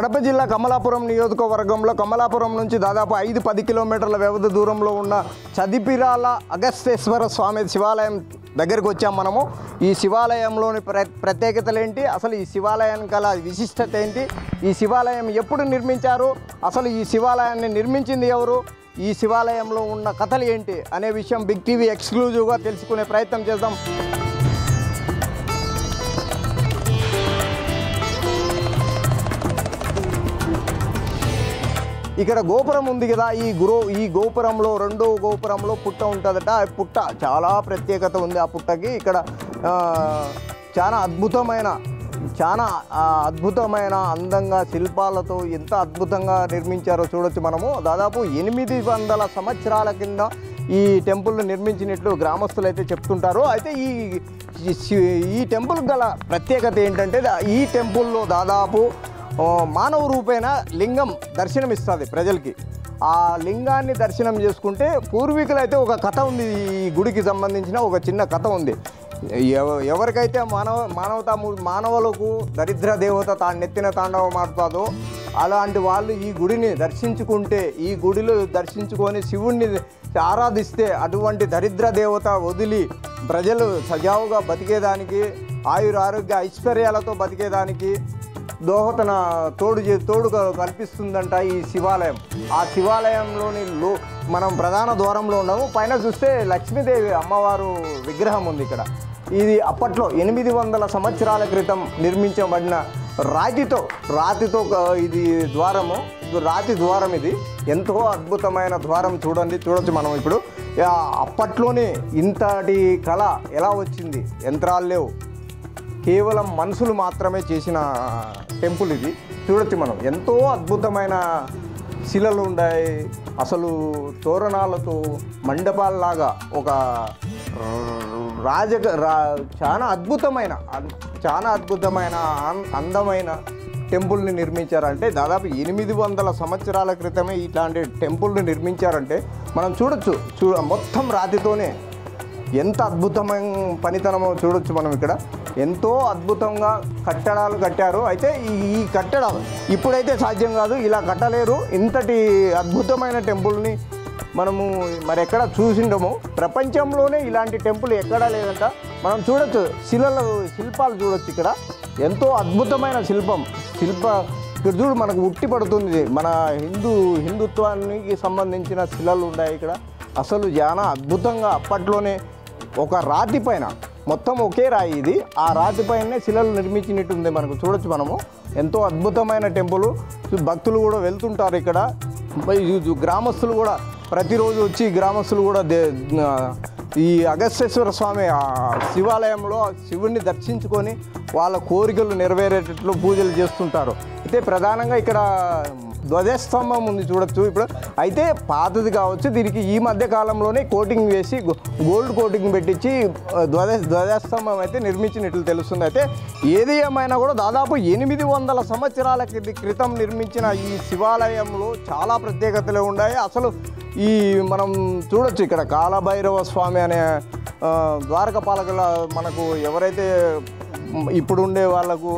కడప జిల్లా కమలాపురం నియోజకవర్గంలో కమలాపురం నుంచి దాదాపు 5-10 కిలోమీటర్ల వ్యవధి దూరంలో ఉన్న చదిపిరాల అగస్తేశ్వర స్వామి శివాలయం దగ్గరికి వచ్చాం మనము. ఈ శివాలయంలోని ప్రత్యేకతలు ఏంటి, అసలు ఈ శివాలయం గల విశిష్టత ఏంటి, ఈ శివాలయం ఎప్పుడు నిర్మించారు, అసలు ఈ శివాలయాన్ని నిర్మించింది ఎవరు, ఈ శివాలయంలో ఉన్న కథలు ఏంటి అనే విషయం బిగ్ టీవీ ఎక్స్క్లూజివ్గా తెలుసుకునే ప్రయత్నం చేద్దాం. ఇక్కడ గోపురం ఉంది కదా, ఈ గోపురంలో రెండో గోపురంలో పుట్ట ఉంటుందట. ఆ పుట్ట చాలా ప్రత్యేకత ఉంది. ఆ పుట్టకి ఇక్కడ చాలా అద్భుతమైన అందంగా శిల్పాలతో ఎంత అద్భుతంగా నిర్మించారో చూడొచ్చు మనము. దాదాపు 800 సంవత్సరాల కింద ఈ టెంపుల్ని నిర్మించినట్లు గ్రామస్తులు అయితే చెప్తుంటారు. అయితే ఈ టెంపుల్ గల ప్రత్యేకత ఏంటంటే, ఈ టెంపుల్లో దాదాపు మానవ రూపేణ లింగం దర్శనమిస్తుంది ప్రజలకి. ఆ లింగాన్ని దర్శనం చేసుకుంటే పూర్వీకులైతే ఒక కథ ఉంది, ఈ గుడికి సంబంధించిన ఒక చిన్న కథ ఉంది. ఎవరికైతే మానవులకు దరిద్ర దేవత నెత్తిన తాండవం ఆడుతుందో అలాంటి వాళ్ళు ఈ గుడిని దర్శించుకుంటే, ఈ గుడిలో దర్శించుకొని శివుణ్ణి ఆరాధిస్తే అటువంటి దరిద్ర దేవత వదిలి ప్రజలు సజావుగా బతికేదానికి, ఆరోగ్య ఐశ్వర్యాలతో బతికేదానికి దోహతన తోడు కల్పిస్తుందంట ఈ శివాలయం. ఆ శివాలయంలోని మనం ప్రధాన ద్వారంలో ఉన్నాము. పైన చూస్తే లక్ష్మీదేవి అమ్మవారు విగ్రహం ఉంది ఇక్కడ. ఇది అప్పట్లో 800 సంవత్సరాల క్రితం నిర్మించబడిన రాతితో ఇది ద్వారము, రాతి ద్వారం. ఇది ఎంతో అద్భుతమైన ద్వారం. చూడొచ్చు మనం ఇప్పుడు. అప్పట్లోనే ఇంతటి కళ ఎలా వచ్చింది, యంత్రాలు లేవు, కేవలం మనుషులు మాత్రమే చేసిన టెంపుల్ ఇది. చూడొచ్చు మనం, ఎంతో అద్భుతమైన శిలలు ఉన్నాయి. అసలు తోరణాలతో మండపాలలాగా ఒక చాలా అద్భుతమైన అందమైన టెంపుల్ని నిర్మించారంటే, దాదాపు 800 సంవత్సరాల క్రితమే ఇట్లాంటి టెంపుల్ని నిర్మించారంటే మనం చూడొచ్చు. మొత్తం రాతితోనే ఎంత అద్భుతమైన పనితనమో చూడొచ్చు మనం ఇక్కడ. ఎంతో అద్భుతంగా కట్టడాలు కట్టారు. అయితే ఈ కట్టడాలు ఇప్పుడైతే సాధ్యం కాదు, ఇలా కట్టలేరు. ఇంతటి అద్భుతమైన టెంపుల్ని మనము మరెక్కడ చూసిండము. ప్రపంచంలోనే ఇలాంటి టెంపుల్ ఎక్కడా లేదంట. మనం చూడొచ్చు, శిల్పాలు చూడొచ్చు ఇక్కడ. ఎంతో అద్భుతమైన ఇక్కడ చూడు, మనకు ఉట్టి పడుతుంది. మన హిందుత్వానికి సంబంధించిన శిలలు ఉన్నాయి ఇక్కడ. అసలు చాలా అద్భుతంగా అప్పట్లోనే ఒక రాతి పైన, మొత్తం ఒకే రాయి ఇది, ఆ రాతి పైనే శిలలు నిర్మించినట్టుంది. మనకు చూడొచ్చు మనము. ఎంతో అద్భుతమైన టెంపుల్. భక్తులు కూడా వెళ్తుంటారు ఇక్కడ. గ్రామస్తులు కూడా ప్రతిరోజు వచ్చి గ్రామస్తులు కూడా ఈ అగస్తేశ్వర స్వామి శివాలయంలో శివుణ్ణి దర్శించుకొని వాళ్ళ కోరికలు నెరవేరేటట్లు పూజలు చేస్తుంటారు. అయితే ప్రధానంగా ఇక్కడ ధ్వజస్తంభం ఉంది చూడొచ్చు ఇప్పుడు. అయితే పాతది కావచ్చు, దీనికి ఈ మధ్య కాలంలోనే కోటింగ్ వేసి గోల్డ్ కోటింగ్ పెట్టించి ధ్వజస్తంభం అయితే నిర్మించినట్లు తెలుస్తుంది. అయితే ఏది ఏమైనా కూడా దాదాపు 800 సంవత్సరాల క్రితం నిర్మించిన ఈ శివాలయంలో చాలా ప్రత్యేకతలు ఉన్నాయి. అసలు మనం చూడొచ్చు ఇక్కడ కాలభైరవ స్వామి అనే ద్వారకపాలకుల మనకు ఎవరైతే ఇప్పుడు ఉండే వాళ్ళకు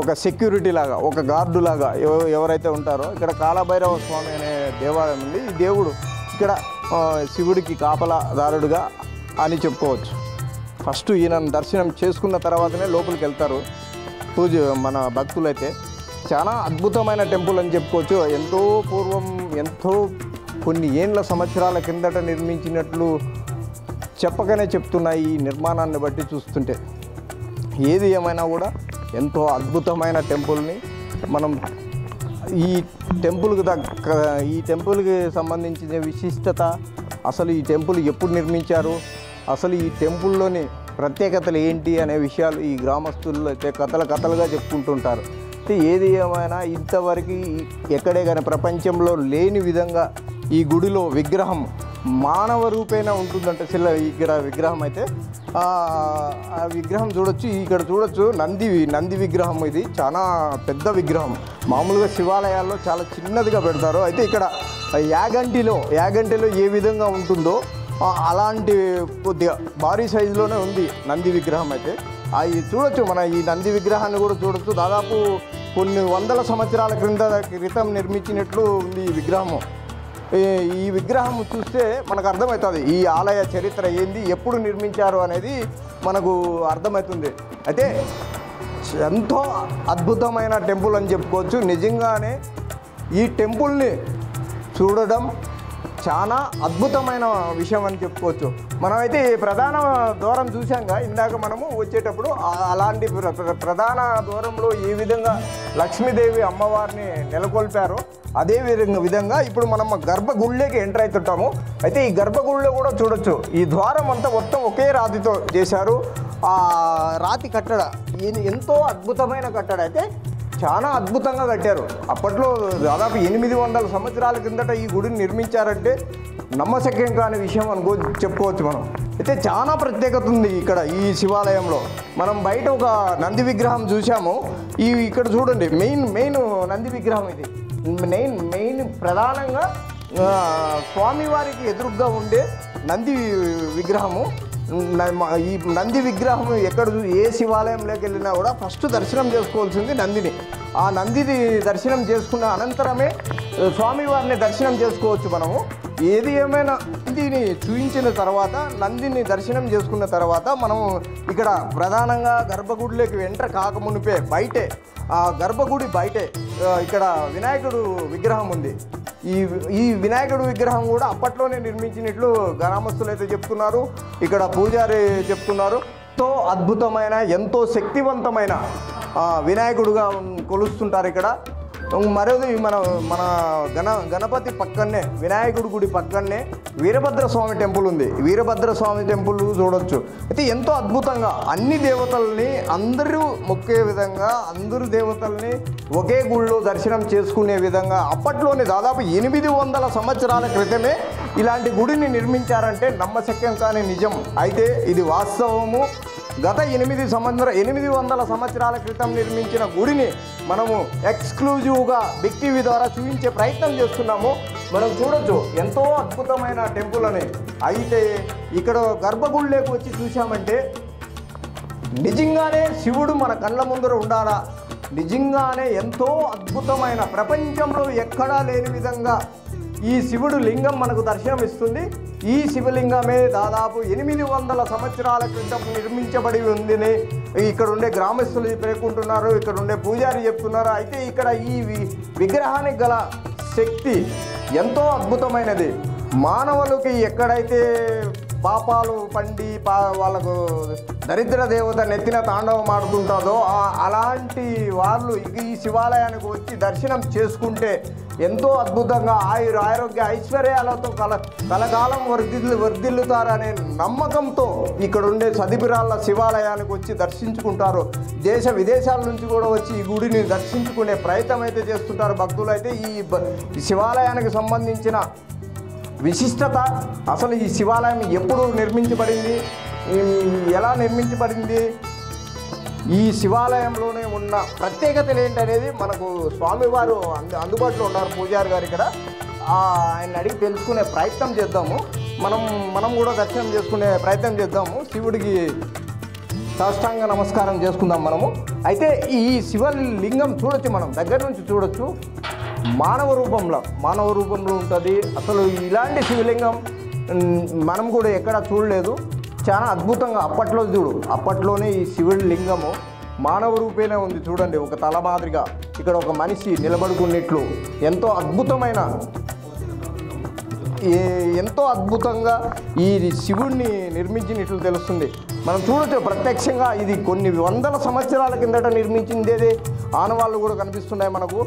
ఒక సెక్యూరిటీ లాగా, ఒక గార్డు లాగా ఎవరైతే ఉంటారో ఇక్కడ కాలభైరవ స్వామి అనే దేవాలయం ఉంది. ఈ దేవుడు ఇక్కడ శివుడికి కాపలాదారుడుగా అని చెప్పుకోవచ్చు. ఫస్ట్ ఈయన దర్శనం చేసుకున్న తర్వాతనే లోపలికి వెళ్తారు మన భక్తులైతే. చాలా అద్భుతమైన టెంపుల్ అని చెప్పుకోవచ్చు. ఎంతో పూర్వం, ఎంతో కొన్ని సంవత్సరాల కిందట నిర్మించినట్లు చెప్పకనే చెప్తున్నాయి ఈ నిర్మాణాన్ని బట్టి చూస్తుంటే. ఏది ఏమైనా కూడా ఎంతో అద్భుతమైన టెంపుల్ని మనం ఈ టెంపుల్కి సంబంధించిన విశిష్టత, అసలు ఈ టెంపుల్ ఎప్పుడు నిర్మించారు, అసలు ఈ టెంపుల్లోని ప్రత్యేకతలు ఏంటి అనే విషయాలు ఈ గ్రామస్తులు అయితే కథలుగా చెప్పుకుంటుంటారు. ఏది ఏమైనా ఇంతవరకు ఎక్కడే కానీ ప్రపంచంలో లేని విధంగా ఈ గుడిలో విగ్రహం మానవ రూపేణ ఉంటుందంట. ఇక్కడ విగ్రహం అయితే ఆ విగ్రహం చూడొచ్చు. ఇక్కడ చూడొచ్చు నంది విగ్రహం. ఇది చాలా పెద్ద విగ్రహం. మామూలుగా శివాలయాల్లో చాలా చిన్నదిగా పెడతారు. అయితే ఇక్కడ యాగంటిలో ఏ విధంగా ఉంటుందో అలాంటి కొద్దిగా భారీ సైజులోనే ఉంది నంది విగ్రహం అయితే. చూడొచ్చు, మన ఈ నంది విగ్రహాన్ని కూడా చూడొచ్చు. దాదాపు కొన్ని వందల సంవత్సరాల క్రితం నిర్మించినట్లు ఉంది ఈ విగ్రహము. ఈ విగ్రహం చూస్తే మనకు అర్థమవుతుంది ఈ ఆలయ చరిత్ర ఏంది, ఎప్పుడు నిర్మించారు అనేది మనకు అర్థమవుతుంది. అయితే ఎంతో అద్భుతమైన టెంపుల్ అని చెప్పుకోవచ్చు. నిజంగానే ఈ టెంపుల్ని చూడడం చాలా అద్భుతమైన విషయం అని చెప్పుకోవచ్చు. మనమైతే ప్రధాన ద్వారం చూసాంగా ఇందాక మనము వచ్చేటప్పుడు, అలాంటి ప్రధాన ద్వారంలో ఏ విధంగా లక్ష్మీదేవి అమ్మవారిని నెలకొల్పారో అదే విధంగా ఇప్పుడు మనం గర్భగుడిలోకి ఎంటర్ అవుతుంటాము. అయితే ఈ గర్భగుడిలో కూడా చూడొచ్చు, ఈ ద్వారం అంతా మొత్తం ఒకే రాతితో చేశారు. ఆ రాతి కట్టడ ఎంతో అద్భుతమైన కట్టడ, అయితే చాలా అద్భుతంగా కట్టారు. అప్పట్లో దాదాపు 800 సంవత్సరాల కిందట ఈ గుడిని నిర్మించారంటే నమ్మశక్యం కాని విషయం చెప్పుకోవచ్చు మనం. అయితే చాలా ప్రత్యేకత ఉంది ఇక్కడ ఈ శివాలయంలో. మనం బయట ఒక నంది విగ్రహం చూసాము, ఇక్కడ చూడండి మెయిన్ నంది విగ్రహం ఇది. మెయిన్ ప్రధానంగా స్వామివారికి ఎదురుగ్గా ఉండే నంది విగ్రహము. ఈ నంది విగ్రహం ఎక్కడ ఏ శివాలయంలోకి వెళ్ళినా కూడా ఫస్ట్ దర్శనం చేసుకోవాల్సింది నందిని. ఆ నందిని దర్శనం చేసుకున్న అనంతరమే స్వామివారిని దర్శనం చేసుకోవచ్చు మనము. ఏది ఏమైనా నందిని చూయించిన తర్వాత, నందిని దర్శనం చేసుకున్న తర్వాత మనము ఇక్కడ ప్రధానంగా గర్భగుడిలోకి ఎంటర్ కాకమునిపే బయటే, ఆ గర్భగుడి బయటే ఇక్కడ వినాయకుడు విగ్రహం ఉంది. ఈ వినాయకుడు విగ్రహం కూడా అప్పట్లోనే నిర్మించినట్లు గ్రామస్తులు అయితే చెప్తున్నారు, ఇక్కడ పూజారి చెప్తున్నారు. ఎంతో అద్భుతమైన ఎంతో శక్తివంతమైన వినాయకుడుగా కొలుస్తుంటారు ఇక్కడ. మరోది మన గణపతి పక్కనే, వినాయకుడి గుడి పక్కనే వీరభద్రస్వామి టెంపుల్ ఉంది. వీరభద్రస్వామి టెంపుల్ చూడొచ్చు. అయితే ఎంతో అద్భుతంగా అన్ని దేవతల్ని అందరూ మొక్కే విధంగా, అందరు దేవతల్ని ఒకే గుడిలో దర్శనం చేసుకునే విధంగా అప్పట్లోనే దాదాపు 800 సంవత్సరాల క్రితమే ఇలాంటి గుడిని నిర్మించారంటే నమ్మశక్యం కాని నిజం. అయితే ఇది వాస్తవము. గత 800 సంవత్సరాల క్రితం నిర్మించిన గుడిని మనము ఎక్స్క్లూజివ్గా బిగ్ టీవీ ద్వారా చూపించే ప్రయత్నం చేస్తున్నాము. మనం చూడొచ్చు ఎంతో అద్భుతమైన టెంపుల్ అని. అయితే ఇక్కడ గర్భగుడిలోకి వచ్చి చూసామంటే నిజంగానే శివుడు మన కళ్ళ ముందర ఉండాలా, నిజంగానే ఎంతో అద్భుతమైన, ప్రపంచంలో ఎక్కడా లేని విధంగా ఈ శివుడు లింగం మనకు దర్శనం ఇస్తుంది. ఈ శివలింగమే దాదాపు 800 సంవత్సరాల క్రితం నిర్మించబడి ఉందని ఇక్కడ ఉండే గ్రామస్తులు పేర్కొంటున్నారు, ఇక్కడ ఉండే పూజారి చెప్తున్నారు. అయితే ఇక్కడ ఈ విగ్రహానికి గల శక్తి ఎంతో అద్భుతమైనది. మానవులకి ఎక్కడైతే పాపాలు పండి వాళ్ళకు దరిద్ర దేవత నెత్తిన తాండవం ఆడుతుంటుందో అలాంటి వాళ్ళు ఈ శివాలయానికి వచ్చి దర్శనం చేసుకుంటే ఎంతో అద్భుతంగా ఆరోగ్య ఐశ్వర్యాలతో కలకాలం వర్ధిల్లుతారనే నమ్మకంతో ఇక్కడ ఉండే సదిపిరాళ్ళ శివాలయానికి వచ్చి దర్శించుకుంటారు. దేశ విదేశాల నుంచి కూడా వచ్చి ఈ గుడిని దర్శించుకునే ప్రయత్నం అయితే చేస్తుంటారు భక్తులు. అయితే ఈ శివాలయానికి సంబంధించిన విశిష్టత, అసలు ఈ శివాలయం ఎప్పుడు నిర్మించబడింది, ఎలా నిర్మించబడింది, ఈ శివాలయంలోనే ఉన్న ప్రత్యేకతలు ఏంటనేది మనకు స్వామివారు అందుబాటులో ఉన్నారు, పూజారి గారు ఇక్కడ. ఆయన అడిగి తెలుసుకునే ప్రయత్నం చేద్దాము. మనం కూడా దర్శనం చేసుకునే ప్రయత్నం చేద్దాము. శివుడికి సాష్టాంగ నమస్కారం చేసుకుందాం మనము. అయితే ఈ శివలింగం చూడొచ్చు, మనం దగ్గర నుంచి చూడొచ్చు. మానవ రూపంలో ఉంటుంది. అసలు ఇలాంటి శివలింగం మనం కూడా ఎక్కడ చూడలేదు. చాలా అద్భుతంగా అప్పట్లోనే ఈ శివుడి లింగము మానవ రూపేనే ఉంది. చూడండి, ఒక తల మాదిరిగా ఇక్కడ ఒక మనిషి నిలబడుకున్నట్లు ఎంతో అద్భుతంగా ఈ శివుడిని నిర్మించినట్లు తెలుస్తుంది. మనం చూడొచ్చు ప్రత్యక్షంగా ఇది కొన్ని వందల సంవత్సరాల కిందట నిర్మించిందేదే ఆనవాళ్ళు కూడా కనిపిస్తున్నాయి మనకు.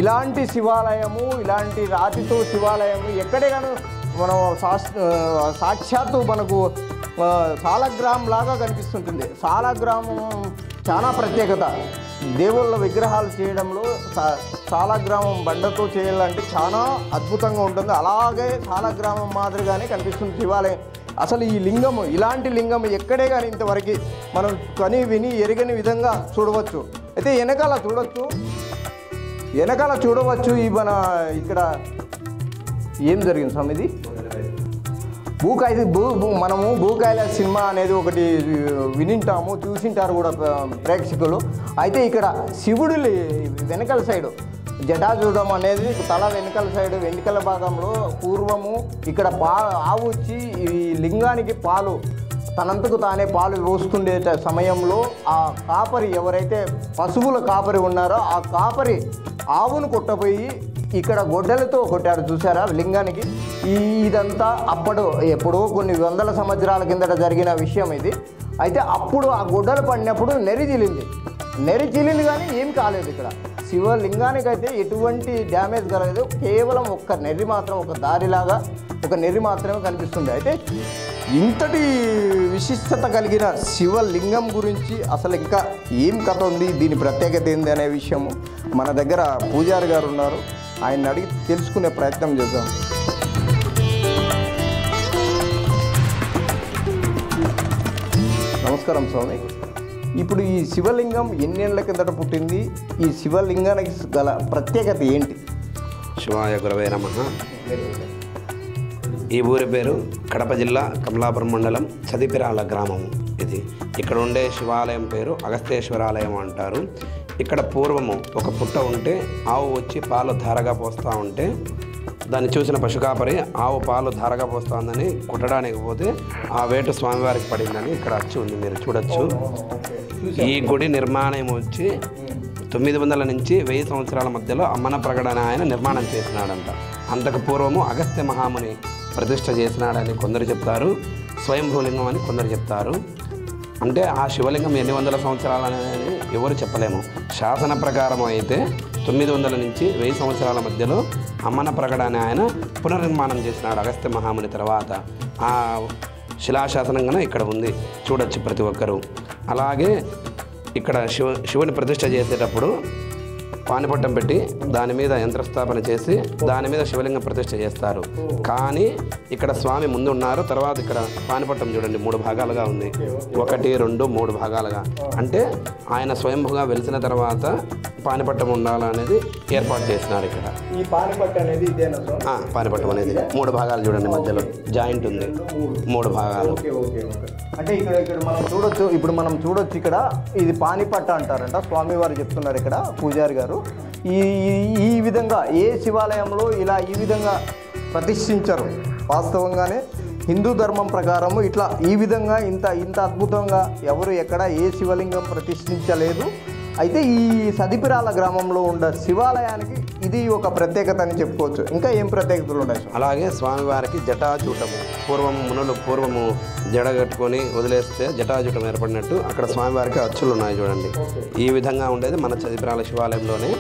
ఇలాంటి శివాలయము, ఇలాంటి రాతితో శివాలయము ఎక్కడే కానీ మనం సాక్షాత్తు మనకు సాలగ్రామం లాగా కనిపిస్తుంటుంది. సాలగ్రామం చాలా ప్రత్యేకత. దేవుళ్ళ విగ్రహాలు చేయడంలో సాలగ్రామం బండతో చేయాలంటే చాలా అద్భుతంగా ఉంటుంది. అలాగే సాలగ్రామం మాదిరిగానే కనిపిస్తుంది శివాలయం. అసలు ఈ లింగము, ఇలాంటి లింగం ఎక్కడే కానీ ఇంతవరకు మనం కని విని ఎరగని విధంగా చూడవచ్చు. అయితే వెనకాల చూడవచ్చు ఈ మన ఇక్కడ ఏం జరిగింది స్వామి, ఇది మనము భూకైలాస సినిమా అనేది ఒకటి వినింటాము, చూసింటారు కూడా ప్రేక్షకులు. అయితే ఇక్కడ శివుడి వెనకాల సైడు జటాజూటం అనేది తల వెనకాల సైడు వెనకాల భాగంలో పూర్వము ఇక్కడ ఆవు వచ్చి ఈ లింగానికి పాలు తనంతకు తానే పాలు పోస్తుండే సమయంలో ఆ కాపరి ఎవరైతే పశువుల కాపరి ఉన్నారో ఆ కాపరి ఆవును కొట్టపోయి ఇక్కడ గొడ్డలతో కొట్టారు చూసారా లింగానికి. ఇదంతా ఎప్పుడో కొన్ని వందల సంవత్సరాల కిందట జరిగిన విషయం ఇది. అయితే అప్పుడు ఆ గొడ్డలు పడినప్పుడు నెరి చీలింది కానీ ఏం కాలేదు. ఇక్కడ శివలింగానికి అయితే ఎటువంటి డ్యామేజ్ కలగలేదు. కేవలం ఒక్క నెర్రి మాత్రం, ఒక దారిలాగా ఒక నెర్రి మాత్రమే కనిపిస్తుంది. అయితే ఇంతటి విశిష్టత కలిగిన శివలింగం గురించి అసలు ఇంకా ఏం కథ ఉంది, దీని ప్రత్యేకత ఏంది అనే విషయము మన దగ్గర పూజారి గారు ఉన్నారు, ఆయన అడిగి తెలుసుకునే ప్రయత్నం చేద్దాం. నమస్కారం స్వామి. ఇప్పుడు ఈ శివలింగం ఎన్నేళ్ల కిందట పుట్టింది, ఈ శివలింగానికి గల ప్రత్యేకత ఏంటి? శివాయ గురవే నమః. ఈ ఊరి పేరు కడప జిల్లా కమలాపురం మండలం చదిపిరాల గ్రామం. ఇది ఇక్కడ ఉండే శివాలయం పేరు అగస్తేశ్వరాలయం అంటారు. ఇక్కడ పూర్వము ఒక పుట్ట ఉంటే ఆవు వచ్చి పాలు ధారగా పోస్తూ ఉంటే దాన్ని చూసిన పశుకాపరి ఆవు పాలు ధారగా పోస్తుందని కుట్టడానికి పోతే ఆ వేటు స్వామివారికి పడిందని ఇక్కడ అచ్చు ఉంది, మీరు చూడొచ్చు. ఈ గుడి నిర్మాణం వచ్చి 900 నుంచి 1000 సంవత్సరాల మధ్యలో అమ్మన ప్రగడన ఆయన నిర్మాణం చేసినాడంట. అంతకు పూర్వము అగస్త్య మహాముని ప్రతిష్ఠ చేసినాడని కొందరు చెప్తారు, స్వయంభూలింగం అని కొందరు చెప్తారు. అంటే ఆ శివలింగం ఎన్ని వందల సంవత్సరాలు అనేది ఎవరు చెప్పలేము. శాసన ప్రకారం అయితే 900 నుంచి 1000 సంవత్సరాల మధ్యలో అమ్మన ప్రగడన ఆయన పునర్నిర్మాణం చేసినాడు అగస్త్య మహాముని తర్వాత. ఆ శిలాశాసనంగా ఇక్కడ ఉంది, చూడొచ్చు ప్రతి ఒక్కరూ. అలాగే ఇక్కడ శివుని ప్రతిష్ఠ చేసేటప్పుడు పానిపట్టం పెట్టి దాని మీద యంత్రస్థాపన చేసి దాని మీద శివలింగం ప్రతిష్ఠ చేస్తారు. కానీ ఇక్కడ స్వామి ముందు ఉన్నారు, తర్వాత ఇక్కడ పానిపట్టం చూడండి 3 భాగాలుగా ఉంది, 1, 2, 3 భాగాలుగా. అంటే ఆయన స్వయంభుగా వెలిసిన తర్వాత పానిపట్టం ఉండాలనేది ఏర్పాటు చేసినారు. ఇక్కడ ఈ పానిపట్టం అనేది పానిపట్టం అనేది 3 భాగాలు చూడండి, మధ్యలో జాయింట్ ఉంది, 3 భాగాలు. అంటే ఇక్కడ మనం చూడొచ్చు ఇక్కడ ఇది పానిపట్ట అంటారంట, స్వామివారు చెప్తున్నారు ఇక్కడ పూజారి గారు. ఈ విధంగా ఏ శివాలయంలో ఇలా ఈ విధంగా ప్రతిష్ఠించరు. వాస్తవంగానే హిందూ ధర్మం ప్రకారము ఇట్లా ఈ విధంగా ఇంత అద్భుతంగా ఎవరు ఎక్కడ ఏ శివలింగం ప్రతిష్ఠించలేదు. అయితే ఈ సదిపిరాల గ్రామంలో ఉన్న శివాలయానికి ఇది ఒక ప్రత్యేకత అని చెప్పుకోవచ్చు. ఇంకా ఏం ప్రత్యేకతలు ఉన్నాయి? అలాగే స్వామివారికి జటాజూటము పూర్వము జడ కట్టుకొని వదిలేస్తే జటాజూటం ఏర్పడినట్టు అక్కడ స్వామివారికి అచ్చులు ఉన్నాయి చూడండి. ఈ విధంగా ఉండేది మన చదిపిరాల శివాలయంలోనే,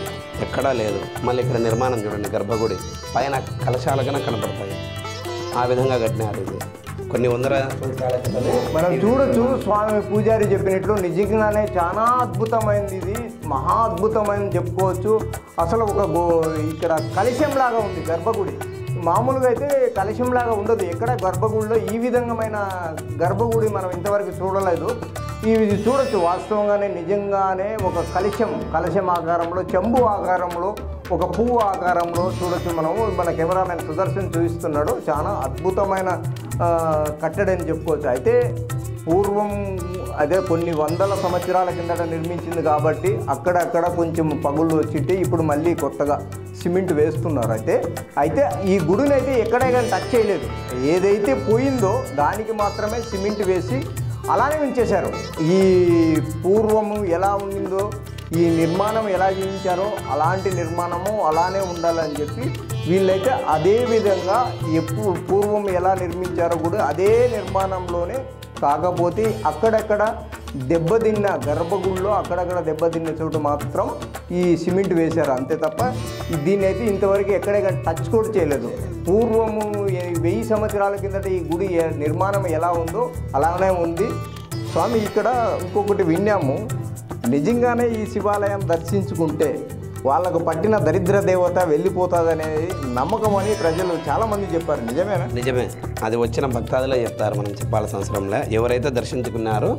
ఎక్కడా లేదు. మళ్ళీ ఇక్కడ నిర్మాణం చూడండి, గర్భగుడి పైన కలశాలుగా కనపడతాయి. ఆ విధంగా కట్టినారు. ఇది కొన్ని వందల సంవత్సరాల క్రితమే మనం చూడొచ్చు. స్వామి పూజారి చెప్పినట్లు నిజంగానే చాలా అద్భుతమైనది, ఇది మహా అద్భుతమైనది చెప్పుకోవచ్చు. అసలు ఇక్కడ కలశంలాగా ఉంది గర్భగుడి. మామూలుగా అయితే కలశంలాగా ఉండదు ఎక్కడ గర్భగుడిలో. ఈ విధంమైన గర్భగుడి మనం ఇంతవరకు చూడలేదు. ఇది చూడొచ్చు. వాస్తవంగానే నిజంగానే ఒక కలశం ఆకారంలో, చెంబు ఆకారంలో, ఒక పువ్వు ఆకారంలో చూడొచ్చు. మన కెమెరామెన్ సుదర్శన్ చూపిస్తున్నాడు. చాలా అద్భుతమైన కట్టడని చెప్పుకోవచ్చు. అయితే పూర్వం అదే కొన్ని వందల సంవత్సరాల కిందట నిర్మించింది కాబట్టి అక్కడక్కడ కొంచెం పగుళ్ళు వచ్చిట్టి ఇప్పుడు మళ్ళీ కొత్తగా సిమెంట్ వేస్తున్నారు. అయితే ఈ గుడిని అయితే ఎక్కడైనా టచ్ చేయలేదు. ఏదైతే పోయిందో దానికి మాత్రమే సిమెంట్ వేసి అలానే ఉంచేశారు. ఈ పూర్వము ఎలా ఉండిందో, ఈ నిర్మాణం ఎలా చేయించారో అలాంటి నిర్మాణము అలానే ఉండాలని చెప్పి వీళ్ళైతే అదే విధంగా పూర్వం ఎలా నిర్మించారో కూడా అదే నిర్మాణంలోనే, కాకపోతే అక్కడక్కడ దెబ్బతిన్న గర్భగుడిలో అక్కడక్కడ దెబ్బతిన్న చోటు మాత్రం ఈ సిమెంట్ వేశారు అంతే తప్ప దీన్ని అయితే ఇంతవరకు ఎక్కడెక్కడ టచ్ కూడా చేయలేదు. పూర్వము 1000 సంవత్సరాల కిందట ఈ గుడి నిర్మాణం ఎలా ఉందో అలానే ఉంది. స్వామి ఇక్కడ ఇంకొకటి విన్నాము, నిజంగానే ఈ శివాలయం దర్శించుకుంటే వాళ్ళకు పట్టిన దరిద్ర దేవత వెళ్ళిపోతుందనేది నమ్మకం అని ప్రజలు చాలామంది చెప్పారు. నిజమేనా? నిజమే. అది వచ్చిన భక్తాదులే చెప్తారు, మనం చెప్పాల్సిన అవసరంలే. ఎవరైతే దర్శించుకున్నారో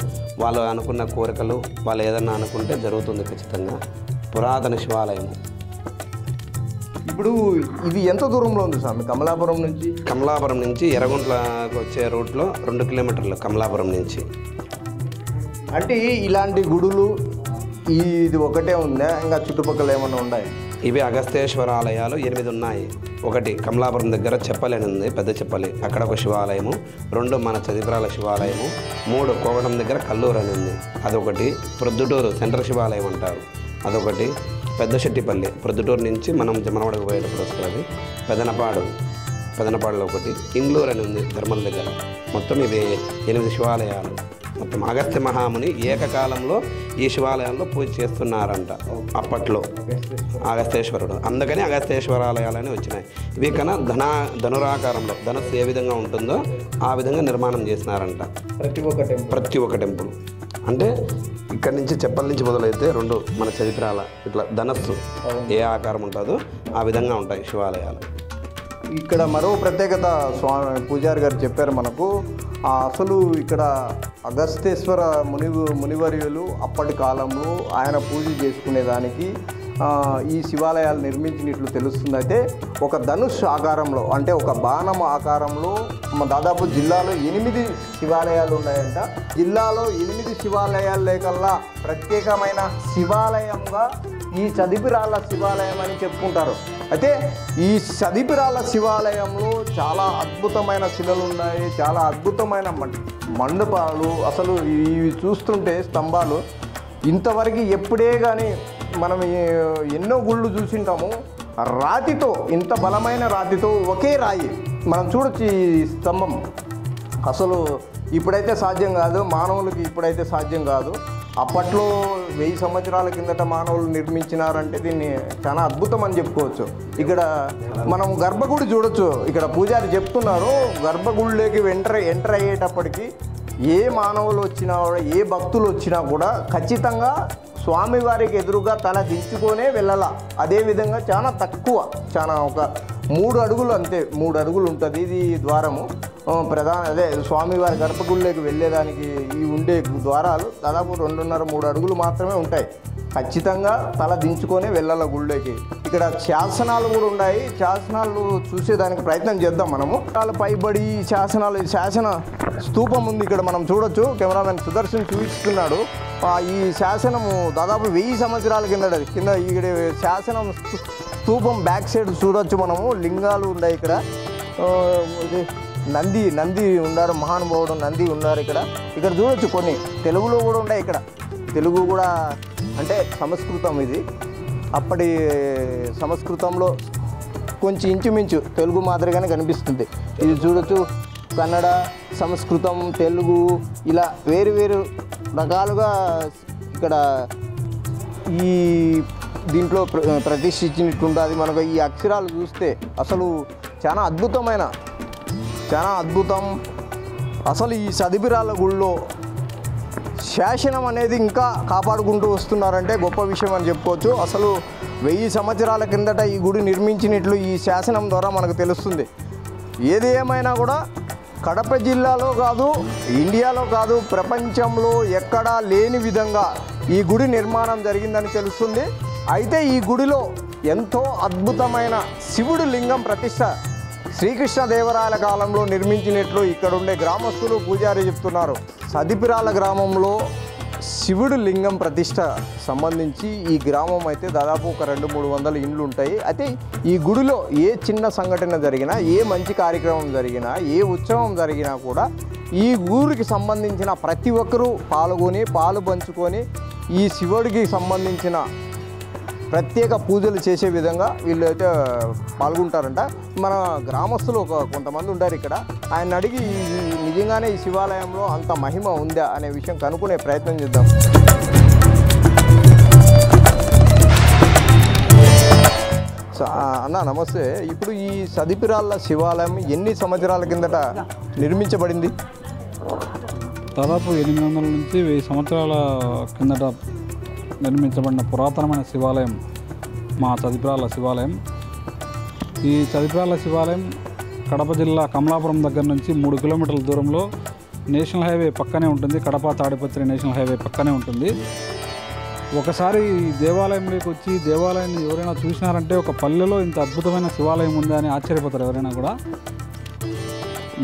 వాళ్ళు అనుకున్న కోరికలు, వాళ్ళు ఏదన్నా అనుకుంటే జరుగుతుంది ఖచ్చితంగా. పురాతన శివాలయం. ఇప్పుడు ఇది ఎంత దూరంలో ఉంది స్వామి కమలాపురం నుంచి? కమలాపురం నుంచి ఎర్రగుంట్లకు వచ్చే రూట్లో 2 కిలోమీటర్లు కమలాపురం నుంచి. అంటే ఇలాంటి గుడులు ఇది ఒకటే ఉందా, ఇంకా చుట్టుపక్కల ఏమైనా ఉన్నాయి? ఇవి అగస్తేశ్వర ఆలయాలు 8 ఉన్నాయి. ఒకటి కమలాపురం దగ్గర చెప్పలి అని ఉంది, పెద్ద చెప్పలి, అక్కడ ఒక శివాలయము. 2 మన చదిపురాల శివాలయము. 3 కోగడం దగ్గర కల్లూరు అని ఉంది, అదొకటి. ప్రొద్దుటూరు సెంటర్ శివాలయం అంటారు, అదొకటి. పెద్ద శెట్టిపల్లి ప్రొద్దుటూరు నుంచి మనం జమనవాడకు పోయేటప్పుడు వస్తుంది, పెదనపాడులో ఒకటి. ఇంగ్లూరు అని ఉంది ధర్మల దగ్గర. మొత్తం ఇవి 8 శివాలయాలు. మొత్తం అగస్త్య మహాముని ఏకకాలంలో ఈ శివాలయాల్లో పూజ చేస్తున్నారంట అప్పట్లో, అగస్తేశ్వరుడు. అందుకని అగస్తేశ్వరాలయాలని వచ్చినాయి. ఇవి కన్నా ధనురాకారంలో ధనుస్సు ఏ విధంగా ఉంటుందో ఆ విధంగా నిర్మాణం చేసినారంట ప్రతి ఒక్క టెంపుల్. అంటే ఇక్కడి నుంచి చెప్పల నుంచి మొదలైతే 2 మన చరిత్రాల ఇట్లా ధనస్సు ఏ ఆకారం ఉంటుందో ఆ విధంగా ఉంటాయి శివాలయాలు. ఇక్కడ మరో ప్రత్యేకత స్వామి పూజారి గారు చెప్పారు మనకు. అసలు ఇక్కడ అగస్తేశ్వర మునివర్యులు అప్పటి కాలంలో ఆయన పూజ చేసుకునేదానికి ఈ శివాలయాలు నిర్మించినట్లు తెలుస్తుంది. అయితే ఒక ధనుష్ ఆకారంలో, అంటే ఒక బాణం ఆకారంలో దాదాపు జిల్లాలో 8 శివాలయాలు ఉన్నాయంట. జిల్లాలో 8 శివాలయాలు లేకల్లా ప్రత్యేకమైన శివాలయంగా ఈ చదిపిరాళ్ళ శివాలయం అని చెప్పుకుంటారు. అయితే ఈ చదిపిరాళ్ళ శివాలయంలో చాలా అద్భుతమైన శిలలు ఉన్నాయి, చాలా అద్భుతమైన మండపాలు. అసలు ఇవి చూస్తుంటే స్తంభాలు ఇంతవరకు ఎప్పుడే కానీ మనం ఎన్నో గుళ్ళు చూసింటాము. రాతితో, ఇంత బలమైన రాతితో ఒకే రాయి మనం చూడొచ్చు ఈ స్తంభం. అసలు ఇప్పుడైతే సాధ్యం కాదు, మానవులకి ఇప్పుడైతే సాధ్యం కాదు. అప్పట్లో 1000 సంవత్సరాల కిందట మానవులు నిర్మించినారంటే దీన్ని చాలా అద్భుతం అని చెప్పుకోవచ్చు. ఇక్కడ మనం గర్భగుడి చూడొచ్చు. ఇక్కడ పూజారి చెప్తున్నారు, గర్భగుడిలోకి ఎంటర్ అయ్యేటప్పటికి ఏ మానవులు వచ్చినా కూడా, ఏ భక్తులు వచ్చినా కూడా ఖచ్చితంగా స్వామివారికి ఎదురుగా తల దించుకొనే వెళ్ళాల. అదేవిధంగా చాలా తక్కువ, చాలా ఒక 3 అడుగులు, అంతే 3 అడుగులు ఉంటుంది ఇది ద్వారము. స్వామివారి గర్భగుడిలోకి వెళ్ళేదానికి ఈ ఉండే ద్వారాలు దాదాపు 2.5-3 అడుగులు మాత్రమే ఉంటాయి. ఖచ్చితంగా తల దించుకొనే వెళ్ళాల గుళ్ళోకి. ఇక్కడ శాసనాలు కూడా ఉన్నాయి, శాసనాలు చూసేదానికి ప్రయత్నం చేద్దాం మనము. పైబడి శాసన స్తూపం ఉంది ఇక్కడ మనం చూడొచ్చు. కెమెరామెన్ సుదర్శన్ చూపిస్తున్నాడు. ఈ శాసనము దాదాపు 1000 సంవత్సరాల కింద ఇక్కడ శాసనం స్తూపం బ్యాక్ సైడ్ చూడొచ్చు మనము. లింగాలు ఉన్నాయి ఇక్కడ. నంది ఉన్నారు, మహానుభావుడు నంది ఉన్నారు ఇక్కడ చూడొచ్చు. కొన్ని తెలుగులో కూడా ఉన్నాయి ఇక్కడ. తెలుగు కూడా అంటే సంస్కృతం, ఇది అప్పటి సంస్కృతంలో కొంచెం ఇంచుమించు తెలుగు మాదిరిగానే కనిపిస్తుంది. ఇది చూడొచ్చు. కన్నడ, సంస్కృతం, తెలుగు ఇలా వేరు రకాలుగా ఇక్కడ ఈ దీంట్లో ప్రతిష్ఠించినట్టుంటుంది. మనకు ఈ అక్షరాలు చూస్తే అసలు చాలా అద్భుతం. అసలు ఈ చదిపిరాళ్ళ గుళ్ళో శాసనం అనేది ఇంకా కాపాడుకుంటూ వస్తున్నారంటే గొప్ప విషయం అని చెప్పుకోవచ్చు. అసలు 1000 సంవత్సరాల కిందట ఈ గుడి నిర్మించినట్లు ఈ శాసనం ద్వారా మనకు తెలుస్తుంది. ఏది ఏమైనా కూడా కడప జిల్లాలో కాదు, ఇండియాలో కాదు, ప్రపంచంలో ఎక్కడా లేని విధంగా ఈ గుడి నిర్మాణం జరిగిందని తెలుస్తుంది. అయితే ఈ గుడిలో ఎంతో అద్భుతమైన శివుడు లింగం ప్రతిష్ట శ్రీకృష్ణదేవరాయల కాలంలో నిర్మించినట్లు ఇక్కడుండే గ్రామస్తులు పూజారి చెప్తున్నారు. సదిపిరాల గ్రామంలో శివుడు లింగం ప్రతిష్ట సంబంధించి ఈ గ్రామం అయితే దాదాపు ఒక 200-300 ఇండ్లు ఉంటాయి. అయితే ఈ గుడిలో ఏ చిన్న సంఘటన జరిగినా, ఏ మంచి కార్యక్రమం జరిగినా, ఏ ఉత్సవం జరిగినా కూడా ఈ ఊరికి సంబంధించిన ప్రతి ఒక్కరూ పాలు పంచుకొని ఈ శివుడికి సంబంధించిన ప్రత్యేక పూజలు చేసే విధంగా వీళ్ళు అయితే పాల్గొంటారంట. మన గ్రామస్తులు కొంతమంది ఉంటారు ఇక్కడ. ఆయన అడిగి నిజంగానే ఈ శివాలయంలో అంత మహిమ ఉందా అనే విషయం కనుక్కునే ప్రయత్నం చేద్దాం. అన్న నమస్తే. ఇప్పుడు ఈ సదిపిరాళ్ళ శివాలయం ఎన్ని సంవత్సరాల కిందట నిర్మించబడింది? దాదాపు 800 నుంచి 1000 సంవత్సరాల కిందట నిర్మించబడిన పురాతనమైన శివాలయం మా చదిపిరాళ్ళ శివాలయం. ఈ చదిపిరాళ్ళ శివాలయం కడప జిల్లా కమలాపురం దగ్గర నుంచి 3 కిలోమీటర్ల దూరంలో నేషనల్ హైవే పక్కనే ఉంటుంది. కడప తాడిపత్రి నేషనల్ హైవే పక్కనే ఉంటుంది. ఒకసారి దేవాలయంలోకి వచ్చి దేవాలయాన్ని ఎవరైనా చూసినారంటే ఒక పల్లెలో ఇంత అద్భుతమైన శివాలయం ఉందా అని ఆశ్చర్యపోతారు ఎవరైనా కూడా.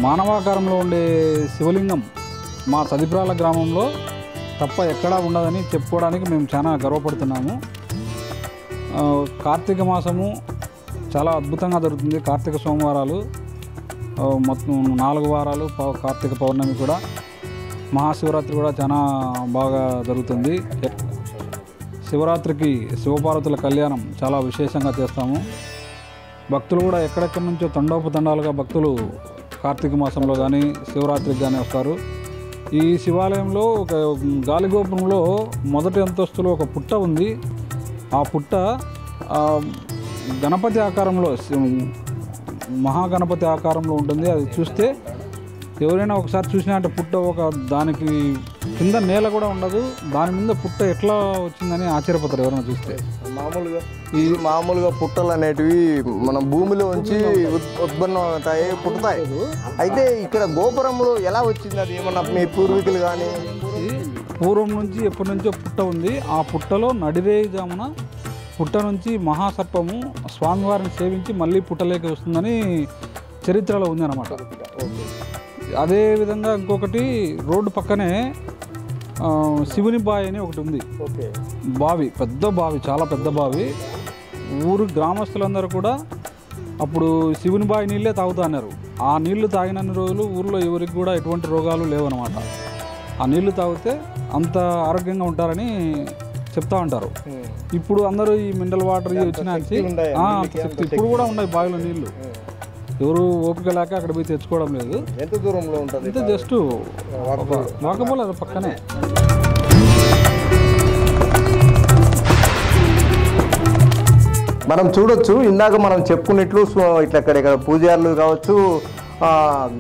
మానవాకారంలో ఉండే శివలింగం మా చదిప్రాల గ్రామంలో తప్ప ఎక్కడా ఉండదని చెప్పుకోవడానికి మేము చాలా గర్వపడుతున్నాము. కార్తీక మాసము చాలా అద్భుతంగా జరుగుతుంది. కార్తీక సోమవారాలు మొత్తం 4 వారాలు, కార్తీక పౌర్ణమి కూడా, మహాశివరాత్రి కూడా చాలా బాగా జరుగుతుంది. శివరాత్రికి శివపార్వతుల కళ్యాణం చాలా విశేషంగా చేస్తాము. భక్తులు కూడా ఎక్కడెక్కడి నుంచో తండోపతండాలుగా భక్తులు కార్తీక మాసంలో కానీ శివరాత్రికి కానీ వస్తారు. ఈ శివాలయంలో ఒక గాలిగోపురంలో మొదటి అంతస్తులో ఒక పుట్ట ఉంది. ఆ పుట్ట గణపతి ఆకారంలో, మహాగణపతి ఆకారంలో ఉంటుంది. అది చూస్తే ఎవరైనా ఒకసారి చూసినట్టు పుట్ట ఒక దానికి కింద నేల కూడా ఉండదు, దాని మీద పుట్ట ఎట్లా వచ్చిందని ఆశ్చర్యపోతారు ఎవరైనా చూస్తే. మామూలుగా పుట్టలు అనేటివి మన భూమిలో ఉంచి ఉత్పన్నమవుతాయి, పుట్టుతాయి. అయితే ఇక్కడ గోపురంలో ఎలా వచ్చింది? అది ఏమన్నా మీ పూర్వీకులు కానీ? పూర్వం నుంచి ఎప్పటి నుంచో పుట్ట ఉంది. ఆ పుట్టలో నడిరేయి జామున పుట్ట నుంచి మహాసర్పము స్వామివారిని సేవించి మళ్ళీ పుట్టలేక వస్తుందని చరిత్రలో ఉందన్నమాట. అదేవిధంగా ఇంకొకటి రోడ్డు పక్కనే శివుని బావి అని ఒకటి ఉంది. బావి, పెద్ద బావి, చాలా పెద్ద బావి. ఊరు గ్రామస్తులందరూ కూడా అప్పుడు శివుని బావి నీళ్ళే తాగుతా అన్నారు. ఆ నీళ్లు తాగినన్ని రోజులు ఊర్లో ఎవరికి కూడా ఎటువంటి రోగాలు లేవన్నమాట. ఆ నీళ్లు తాగితే అంత ఆరోగ్యంగా ఉంటారని చెప్తా ఉంటారు. ఇప్పుడు అందరూ ఈ మినరల్ వాటర్ వచ్చినాక ఇప్పుడు కూడా ఉన్నాయి బావిలో నీళ్లు. ఎవరు ఓపిక లేక అక్కడ పోయి తెచ్చుకోవడం లేదు. ఎంత దూరంలో ఉంటుంది? ఇంత జస్ట్ వాకబుల్, అది పక్కనే. మనం చూడొచ్చు, ఇందాక మనం చెప్పుకున్నట్లు ఇట్లా ఇక్కడ పూజారులు కావచ్చు,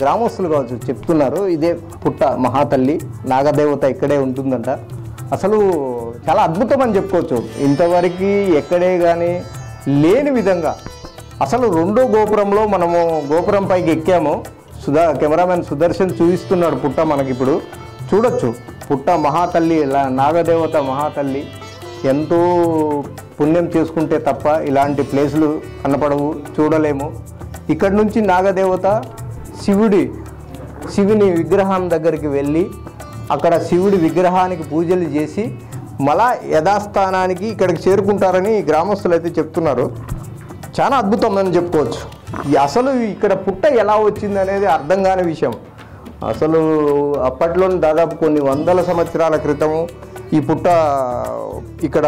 గ్రామస్తులు కావచ్చు చెప్తున్నారు, ఇదే పుట్ట మహాతల్లి నాగదేవత ఇక్కడే ఉంటుందంట. అసలు చాలా అద్భుతం అని చెప్పుకోవచ్చు. ఇంతవరకు ఎక్కడే కానీ లేని విధంగా అసలు రెండో గోపురంలో మనము గోపురం పైకి ఎక్కాము. కెమెరామెన్ సుదర్శన్ చూపిస్తున్నాడు పుట్ట మనకి. ఇప్పుడు చూడొచ్చు పుట్ట మహాతల్లి, నాగదేవత మహాతల్లి. ఎంతో పుణ్యం చేసుకుంటే తప్ప ఇలాంటి ప్లేసులు కనపడవు, చూడలేము. ఇక్కడ నుంచి నాగదేవత శివుని విగ్రహం దగ్గరికి వెళ్ళి అక్కడ శివుడి విగ్రహానికి పూజలు చేసి మళ్ళా యథాస్థానానికి ఇక్కడికి చేరుకుంటారని గ్రామస్తులు అయితే చెప్తున్నారు. చాలా అద్భుతం అని చెప్పుకోవచ్చు. అసలు ఇక్కడ పుట్ట ఎలా వచ్చింది అనేది అర్థం కాని విషయం. అసలు అప్పట్లో దాదాపు కొన్ని వందల సంవత్సరాల క్రితము ఈ పుట్ట ఇక్కడ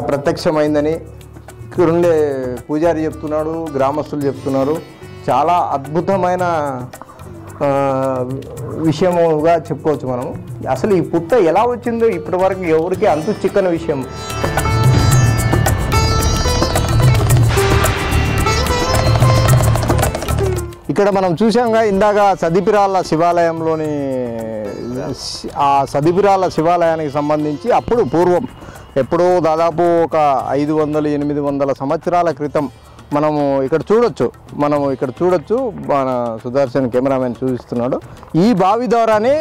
ప్రత్యక్షమైందని ఇక్కడ ఉండే పూజారి చెప్తున్నాడు, గ్రామస్తులు చెప్తున్నారు. చాలా అద్భుతమైన విషయముగా చెప్పుకోవచ్చు మనము. అసలు ఈ పుట్ట ఎలా వచ్చిందో ఇప్పటి వరకు ఎవరికి అంతు చిక్కని విషయం. ఇక్కడ మనం చూసాంగా ఇందాక సదిపిరాల శివాలయంలోని ఆ సదిపిరాల శివాలయానికి సంబంధించి అప్పుడు పూర్వం ఎప్పుడో దాదాపు ఒక 500-800 సంవత్సరాల క్రితం మనము ఇక్కడ చూడొచ్చు. మన సుదర్శన్ కెమెరామెన్ చూపిస్తున్నాడు. ఈ బావి ద్వారానే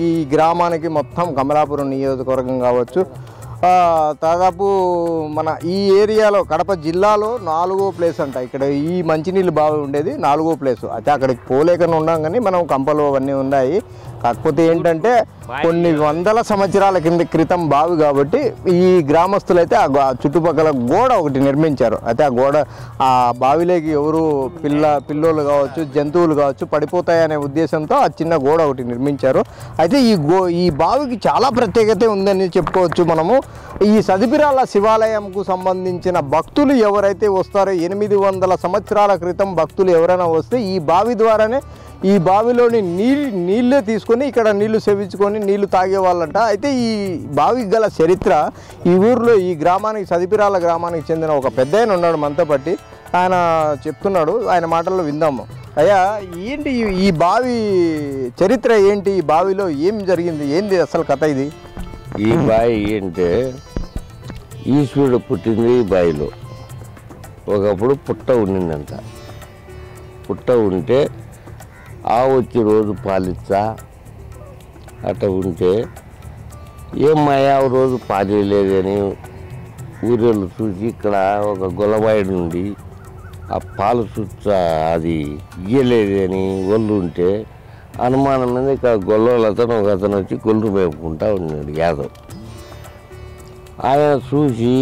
ఈ గ్రామానికి మొత్తం కమలాపురం నియోజకవర్గం కావచ్చు, దాదాపు మన ఈ ఏరియాలో కడప జిల్లాలో 4వ ప్లేస్ అంట. ఇక్కడ ఈ మంచినీళ్ళు బావి ఉండేది 4వ ప్లేసు. అయితే అక్కడికి పోలేకనే ఉన్నాం, కానీ మనం కంపలు అవన్నీ ఉన్నాయి. కాకపోతే ఏంటంటే కొన్ని వందల సంవత్సరాల క్రితం బావి కాబట్టి ఈ గ్రామస్తులు అయితే ఆ చుట్టుపక్కల గోడ ఒకటి నిర్మించారు. అయితే ఆ బావిలోకి ఎవరు పిల్లోళ్ళు కావచ్చు, జంతువులు కావచ్చు పడిపోతాయనే ఉద్దేశంతో ఆ చిన్న గోడ ఒకటి నిర్మించారు. అయితే ఈ బావికి చాలా ప్రత్యేకత ఉందని చెప్పుకోవచ్చు మనము. ఈ సదిపిరాల శివాలయంకు సంబంధించిన భక్తులు ఎవరైతే వస్తారో 800 సంవత్సరాల క్రితం భక్తులు ఎవరైనా వస్తే ఈ బావి ద్వారానే ఈ బావిలోని నీళ్ళే తీసుకొని ఇక్కడ నీళ్లు సేవించుకొని నీళ్లు తాగేవాళ్ళంట. అయితే ఈ బావికి గల చరిత్ర ఈ ఊర్లో ఈ గ్రామానికి సదిపిరాల గ్రామానికి చెందిన ఒక పెద్ద ఆయన ఉన్నాడు మనతో పట్టి. ఆయన చెప్తున్నాడు, ఆయన మాటల్లో విందాము. అయ్యా, ఏంటి ఈ బావి చరిత్ర ఏంటి? ఈ బావిలో ఏం జరిగింది? ఏంది అసలు కథ ఇది? ఈ బావి అంటే ఈశ్వరుడు పుట్టింది ఈ బావిలో. ఒకప్పుడు పుట్ట ఉండిందంట. పుట్ట ఉంటే ఆవు వచ్చి రోజు పాలిచ్చా అట్లా ఉంటే ఏమయ్యా రోజు పాలు లేదని ఊరేళ్ళు చూసి ఇక్కడ ఒక గొల్లబాయిడు నుండి ఆ పాలు చుచ్చ అది ఇయ్యలేదని ఒళ్ళు ఉంటే అనుమానం మీద ఇక్కడ గొల్లలతను ఒక అతను వచ్చి గొల్లు మేపుకుంటా ఉన్నాడు యాదవ్. ఆయన చూసి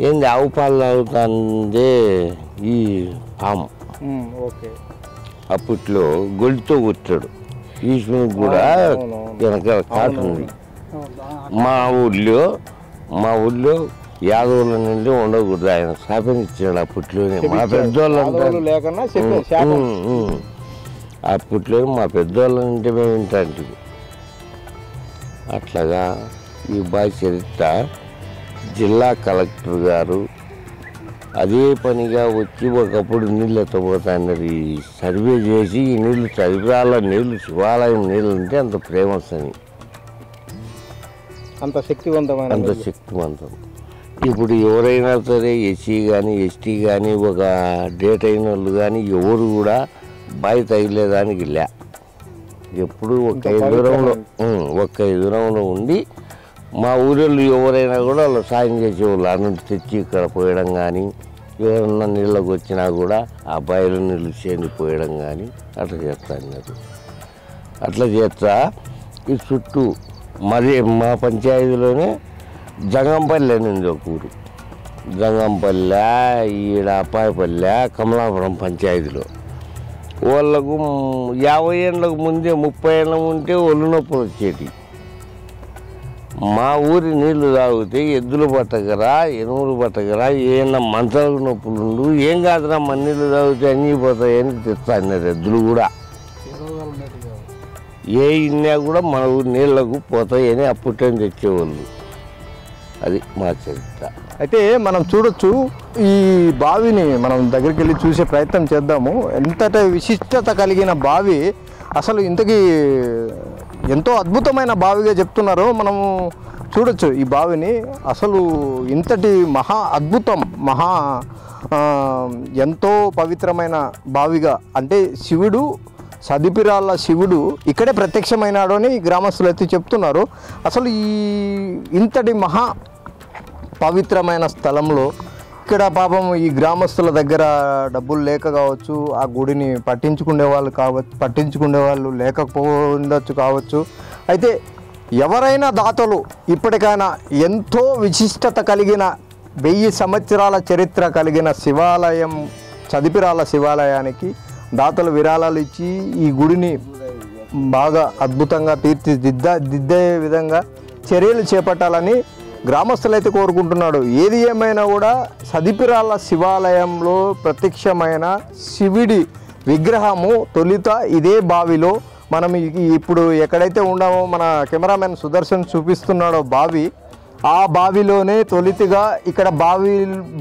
ఏంది ఆవు పాలు తాగుతుందే ఈ పాము. ఓకే. అప్పట్లో గొడ్డుతో కొట్టాడు. ఈశ్వరునికి కూడా వెనకాల కాటుంది. మా ఊళ్ళో యాదవుల నుండి ఉండకూడదు, ఆయన శాపం ఇచ్చాడు అప్పట్లోనే. మా పెద్దోళ్ళంతా అప్పట్లో మా పెద్దోళ్ళ నుండి మేము వింటాంటి. అట్లాగా ఈ బాగా చరిత్ర జిల్లా కలెక్టర్ గారు అదే పనిగా వచ్చి ఒకప్పుడు నీళ్ళు ఎత్తపోతాన్నారు. ఈ సర్వే చేసి ఈ నీళ్ళు చదివిరాల నీళ్ళు శివాలయం నీళ్ళు అంటే అంత ఫేమస్ అని, అంత శక్తివంతం. ఇప్పుడు ఎవరైనా సరే ఎస్సీ కానీ ఎస్టీ కానీ ఒక డేట్ అయిన వాళ్ళు కానీ ఎవరు కూడా బావి తగిలేదానికి లే. ఎప్పుడు ఒక్క ఎదురంలో ఉండి మా ఊరిలో ఎవరైనా కూడా వాళ్ళు సాయం చేసేవాళ్ళు. అన్నింటి తెచ్చి ఇక్కడ పోయడం కానీ, ఎవరన్నా నీళ్ళకి వచ్చినా కూడా ఆ బావిలో నీళ్ళు చేని పోయడం కానీ అట్లా చేస్తా అన్నారు. అట్లా చేస్తా ఈ చుట్టూ మా పంచాయతీలోనే జంగంపల్లి అనేది ఒక ఊరు. జంగంపల్లె, ఈడ అప్పాయపల్లె, కమలాపురం పంచాయతీలో వాళ్ళకు 50 ఏళ్ళకు ముందే 30 ఏళ్ళ ఉంటే ఒళ్ళు నొప్పులు వచ్చేటి. మా ఊరి నీళ్లు తాగితే ఎద్దులు పట్టకరా, ఎనుములు పట్టకరా, ఏమన్నా మంచాలకు నొప్పులు ఏం కాదురా మన నీళ్ళు తాగితే అన్నిపోతాయని తెస్తా అన్నారు ఎద్దులు కూడా. ఏ ఇన్నా కూడా మన ఊరి నీళ్లకు పోతాయని అప్పట్లో తెచ్చేవాళ్ళు. అది మా చరిత్ర. అయితే మనం చూడొచ్చు, ఈ బావిని మనం దగ్గరికి వెళ్ళి చూసే ప్రయత్నం చేద్దాము. ఎంతటి విశిష్టత కలిగిన బావి, అసలు ఇంతకీ ఎంతో అద్భుతమైన బావిగా చెప్తున్నారు. మనము చూడొచ్చు ఈ బావిని. అసలు ఇంతటి మహా అద్భుతం, ఎంతో పవిత్రమైన బావిగా, అంటే శివుడు, సదిపిరాళ్ళ శివుడు ఇక్కడే ప్రత్యక్షమైనాడు అని గ్రామస్తులు అయితే చెప్తున్నారు. అసలు ఇంతటి మహా పవిత్రమైన స్థలంలో ఇక్కడ పాపం ఈ గ్రామస్తుల దగ్గర డబ్బులు లేక కావచ్చు, ఆ గుడిని పట్టించుకునే వాళ్ళు లేకపోవచ్చు కావచ్చు. అయితే ఎవరైనా దాతలు ఇప్పటికైనా ఎంతో విశిష్టత కలిగిన 1000 సంవత్సరాల చరిత్ర కలిగిన శివాలయం, చదిపిరాళ్ళ శివాలయానికి దాతలు విరాళాలు ఇచ్చి ఈ గుడిని బాగా అద్భుతంగా తీర్చిదిద్దే విధంగా చర్యలు చేపట్టాలని గ్రామస్తులు అయితే కోరుకుంటున్నాడు. ఏది ఏమైనా కూడా సదిపిరాళ్ళ శివాలయంలో ప్రత్యక్షమైన శివుడి విగ్రహము తొలిత ఇదే బావిలో. మనం ఇప్పుడు ఎక్కడైతే ఉన్నామో మన కెమెరామెన్ సుదర్శన్ చూపిస్తున్నాడో బావి, ఆ బావిలోనే తొలితిగా ఇక్కడ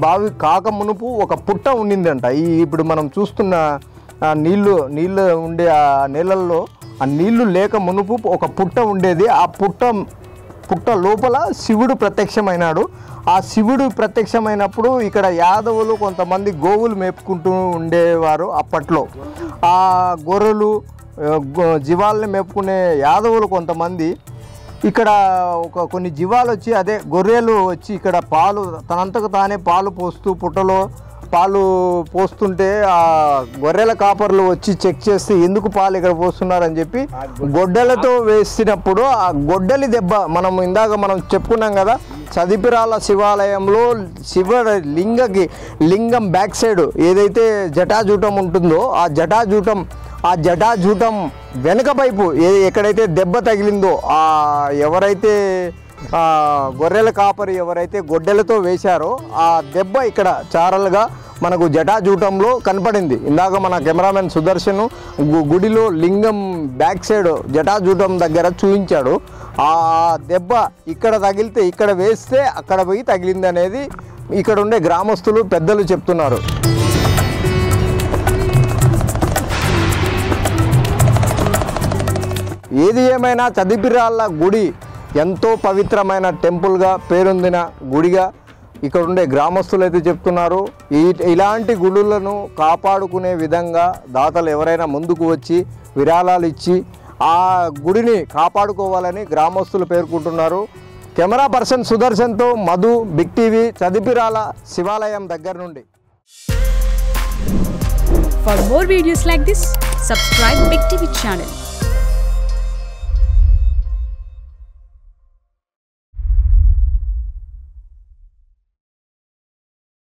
బావి కాక మునుపు ఒక పుట్ట ఉండిందంట. ఇప్పుడు మనం చూస్తున్న నీళ్ళు ఉండే ఆ నీళ్ళల్లో ఆ నీళ్లు లేక మునుపు ఒక పుట్ట ఉండేది. ఆ పుట్ట లోపల శివుడు ప్రత్యక్షమైనాడు. ఆ శివుడు ప్రత్యక్షమైనప్పుడు ఇక్కడ యాదవులు కొంతమంది గోవులు మేపుకుంటూ ఉండేవారు అప్పట్లో. ఆ గొర్రెలు జీవాలని మేపుకునే యాదవులు కొంతమంది ఇక్కడ కొన్ని జీవాలు వచ్చి, అదే గొర్రెలు వచ్చి ఇక్కడ పాలు తనంతకు తానే పాలు పోస్తూ పుట్టలో పాలు పోస్తుంటే ఆ గొర్రెల కాపర్లు వచ్చి చెక్ చేస్తే ఎందుకు పాలు ఇక్కడ పోస్తున్నారని చెప్పి గొడ్డలతో వేసినప్పుడు ఆ గొడ్డలి దెబ్బ, మనం చెప్పుకున్నాం కదా, సదిపిరాళ్ళ శివాలయంలో లింగం బ్యాక్ సైడ్ ఏదైతే జటాజూటం ఉంటుందో ఆ జటాజూటం వెనుక వైపు ఎక్కడైతే దెబ్బ తగిలిందో, ఎవరైతే గొర్రెల కాపరి ఎవరైతే గొడ్డలతో వేశారో ఆ దెబ్బ ఇక్కడ చారలుగా మనకు జటాజూటంలో కనపడింది. ఇందాక మన కెమెరామెన్ సుదర్శన్ గుడిలో లింగం బ్యాక్ సైడ్ జటాజూటం దగ్గర చూపించాడు. ఆ దెబ్బ ఇక్కడ తగిలితే, ఇక్కడ వేస్తే అక్కడ పోయి తగిలింది అనేది ఇక్కడ ఉండే గ్రామస్తులు పెద్దలు చెప్తున్నారు. ఏది ఏమైనా చదిపిరాళ్ళ గుడి ఎంతో పవిత్రమైన టెంపుల్గా పేరొందిన గుడిగా ఇక్కడ ఉండే గ్రామస్తులు అయితే చెప్తున్నారు. ఇలాంటి గుడులను కాపాడుకునే విధంగా దాతలు ఎవరైనా ముందుకు వచ్చి విరాళాలు ఇచ్చి ఆ గుడిని కాపాడుకోవాలని గ్రామస్తులు పేర్కొంటున్నారు. కెమెరా పర్సన్ సుదర్శన్తో మధు, బిగ్ టీవీ, చదిపిరాల శివాలయం దగ్గర నుండి. For more videos like this, subscribe Big TV channel.